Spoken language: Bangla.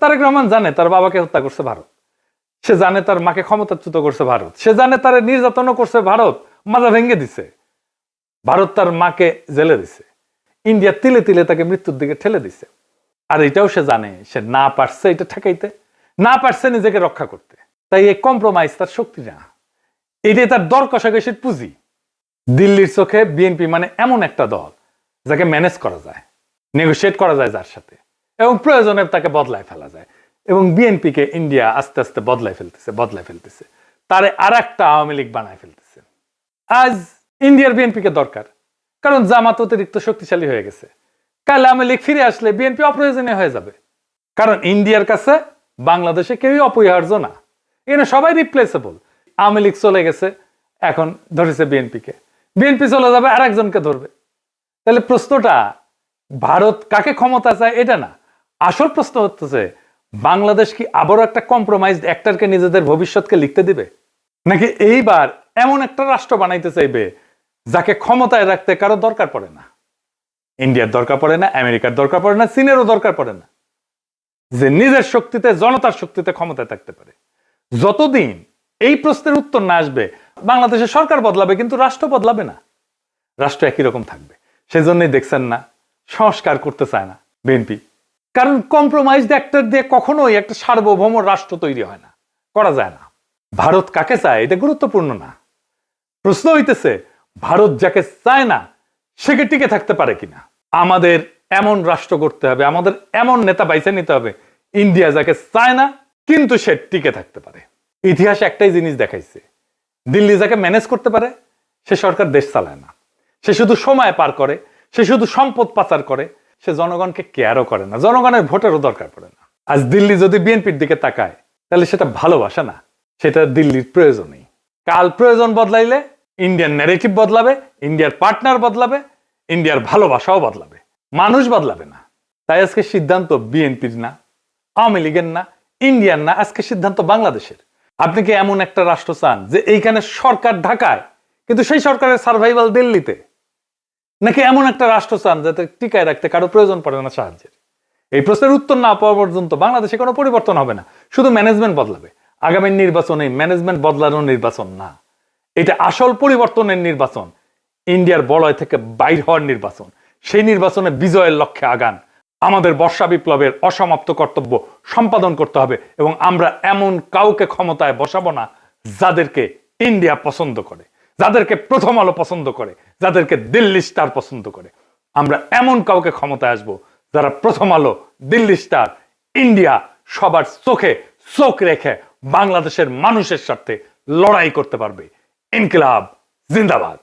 তারেক রহমান জানে তার বাবাকে হত্যা করছে ভারত, সে জানে তার মাকে ক্ষমতাচ্যুত করছে ভারত, সে জানে তার নির্যাতনও করছে ভারত, মাজা ভেঙে দিছে ভারত, তার মাকে জেলে দিছে, ইন্ডিয়া তিলে তিলে তাকে মৃত্যুর দিকে ঠেলে দিছে। আর এটাও সে জানে সে না পারছে এটা ঠেকাইতে, না পারছে নিজেকে রক্ষা করতে। তাই এই কম্প্রোমাইজ তার শক্তি না, এটাই তার দর কষাকষির পুঁজি। দিল্লির চোখে বিএনপি মানে এমন একটা দল যাকে ম্যানেজ করা যায়, নেগোশিয়েট করা যায় যার সাথে, এবং প্রয়োজনে তাকে বদলায় ফেলা যায়। এবং বিএনপিকে ইন্ডিয়া আস্তে আস্তে বদলায় ফেলতেছে, তারে আর একটা আওয়ামী লীগ বানায় ফেলতেছে। আজ ইন্ডিয়ার বিএনপিকে দরকার, কারণ জামাত অতিরিক্ত শক্তিশালী হয়ে গেছে। কাল আওয়ামী লীগ ফিরে আসলে বিএনপি অপ্রয়োজনীয় হয়ে যাবে, কারণ ইন্ডিয়ার কাছে বাংলাদেশে কেউই অপরিহার্য না, এখানে সবাই রিপ্লেসেবল। আওয়ামী লীগ চলে গেছে, এখন ধরেছে বিএনপিকে, বিএনপি চলে যাবে আর একজনকে ধরবে। তাহলে প্রশ্নটা ভারত কাকে ক্ষমতা চায় এটা না, আসল প্রশ্ন হচ্ছে বাংলাদেশ কি আবারও একটা কম্প্রোমাইজড অ্যাক্টরকে নিজেদের ভবিষ্যৎকে লিখতে দিবে, নাকি এইবার এমন একটা রাষ্ট্র বানাইতে চাইবে যাকে ক্ষমতায় রাখতে কারো দরকার পড়ে না, ইন্ডিয়ার দরকার পড়ে না, আমেরিকার দরকার পড়ে না, চীনেরও দরকার পড়ে না, যে নিজের শক্তিতে জনতার শক্তিতে ক্ষমতায় থাকতে পারে। যতদিন এই প্রশ্নের উত্তর না আসবে বাংলাদেশের সরকার বদলাবে কিন্তু রাষ্ট্র বদলাবে না, রাষ্ট্র একই রকম থাকবে। সেজন্যই দেখছেন না সংস্কার করতে চায় না বিএনপি, কারণ কম্প্রোমাইজড অ্যাক্টর দিয়ে কখনোই একটা সার্বভৌম রাষ্ট্র তৈরি হয় না, করা যায় না। ভারত কাকে চায় এটা গুরুত্বপূর্ণ না, প্রশ্ন হইতেছে ভারত যাকে চায় না সে কি টিকে থাকতে পারে কিনা। আমাদের এমন রাষ্ট্র করতে হবে, আমাদের এমন নেতা বাইছে নিতে হবে ইন্ডিয়া যাকে চায় না কিন্তু সে টিকে থাকতে পারে। ইতিহাস একটাই জিনিস দেখাইছে, দিল্লি যাকে ম্যানেজ করতে পারে সে সরকার দেশ চালায় না, সে শুধু সময় পার করে, সে শুধু সম্পদ পাচার করে, সে জনগণকে কেয়ারও করে না, জনগণের ভোটেরও দরকার পড়ে না। আজ দিল্লি যদি বিএনপির দিকে তাকায় তাহলে সেটা ভালোবাসা না, সেটা দিল্লির প্রয়োজনই। কাল প্রয়োজন বদলাইলে ইন্ডিয়ান ন্যারেটিভ বদলাবে, ইন্ডিয়ার পার্টনার বদলাবে, ইন্ডিয়ার ভালোবাসাও বদলাবে, মানুষ বদলাবে না। তাই আজকে সিদ্ধান্ত বিএনপির না, আওয়ামী লীগের না, ইন্ডিয়ার না, আজকে সিদ্ধান্ত বাংলাদেশের। আপনি কি এমন একটা রাষ্ট্র চান যে এইখানে সরকার ঢাকায় কিন্তু সেই সরকারের সার্ভাইভাল দিল্লিতে, নাকি এমন একটা রাষ্ট্র চান যাতে টিকায় রাখতে কারো প্রয়োজন পড়ে না সাহায্যের? এই প্রশ্নের উত্তর না পাওয়া পর্যন্ত বাংলাদেশে কোনো পরিবর্তন হবে না, শুধু ম্যানেজমেন্ট বদলাবে। আগামী নির্বাচনে ম্যানেজমেন্ট বদলানোর নির্বাচন না, এটা আসল পরিবর্তনের নির্বাচন, ইন্ডিয়ার বলয় থেকে বাইর হওয়ার নির্বাচন। সেই নির্বাচনে বিজয়ের লক্ষ্যে আগান। আমাদের বর্ষা বিপ্লবের অসমাপ্ত কর্তব্য সম্পাদন করতে হবে, এবং আমরা এমন কাউকে ক্ষমতায় বসাবো না যাদেরকে ইন্ডিয়া পছন্দ করে, যাদেরকে প্রথম আলো পছন্দ করে, যাদেরকে দিল্লি স্টার পছন্দ করে। আমরা এমন কাউকে ক্ষমতায় আসবো যারা প্রথম আলো, দিল্লি স্টার, ইন্ডিয়া সবার চোখে চোখ রেখে বাংলাদেশের মানুষের সাথে লড়াই করতে পারবে। ইনকিলাব জিন্দাবাদ।